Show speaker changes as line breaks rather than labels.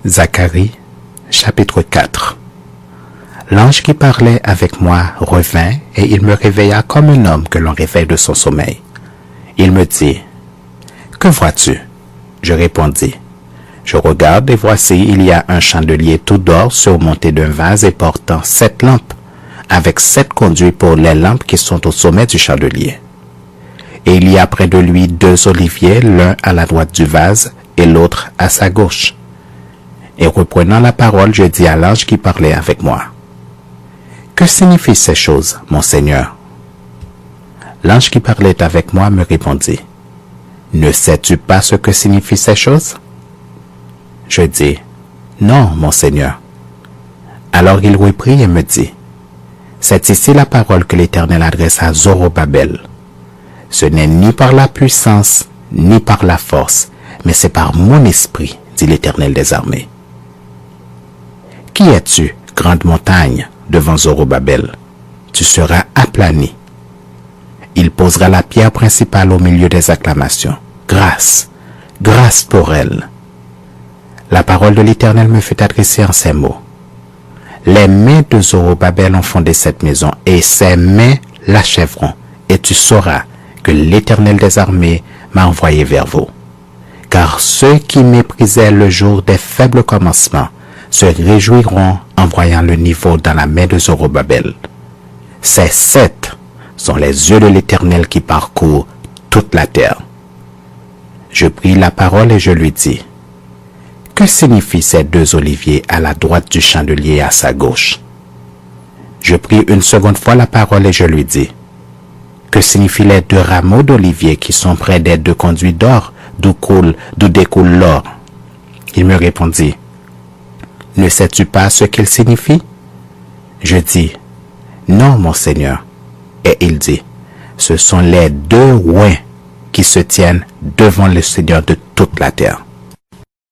Zacharie, chapitre 4. L'ange qui parlait avec moi revint et il me réveilla comme un homme que l'on réveille de son sommeil. Il me dit, « Que vois-tu » Je répondis, « Je regarde et voici, il y a un chandelier tout d'or surmonté d'un vase et portant 7 lampes, avec 7 conduits pour les lampes qui sont au sommet du chandelier. Et il y a près de lui 2 oliviers, l'un à la droite du vase et l'autre à sa gauche. » Et reprenant la parole, je dis à l'ange qui parlait avec moi, « Que signifient ces choses, mon Seigneur ?» L'ange qui parlait avec moi me répondit, « Ne sais-tu pas ce que signifient ces choses ?» Je dis, « Non, mon Seigneur. » Alors il reprit et me dit, « C'est ici la parole que l'Éternel adresse à Zorobabel. Ce n'est ni par la puissance, ni par la force, mais c'est par mon esprit, dit l'Éternel des armées. Qui es-tu, grande montagne, devant Zorobabel? Tu seras aplani. Il posera la pierre principale au milieu des acclamations. Grâce, grâce pour elle. La parole de l'Éternel me fut adressée en ces mots. Les mains de Zorobabel ont fondé cette maison, et ses mains l'achèveront, et tu sauras que l'Éternel des armées m'a envoyé vers vous. Car ceux qui méprisaient le jour des faibles commencements se réjouiront en voyant le niveau dans la main de Zorobabel. Ces 7 sont les yeux de l'Éternel qui parcourent toute la terre. Je pris la parole et je lui dis, « Que signifient ces 2 oliviers à la droite du chandelier et à sa gauche ?» Je pris une seconde fois la parole et je lui dis, « Que signifient les 2 rameaux d'olivier qui sont près des 2 conduits d'or, d'où découle l'or ?» Il me répondit, « Ne sais-tu pas ce qu'ils signifient ?» Je dis, « Non, mon Seigneur. » Et il dit, « Ce sont les 2 ouins qui se tiennent devant le Seigneur de toute la terre. »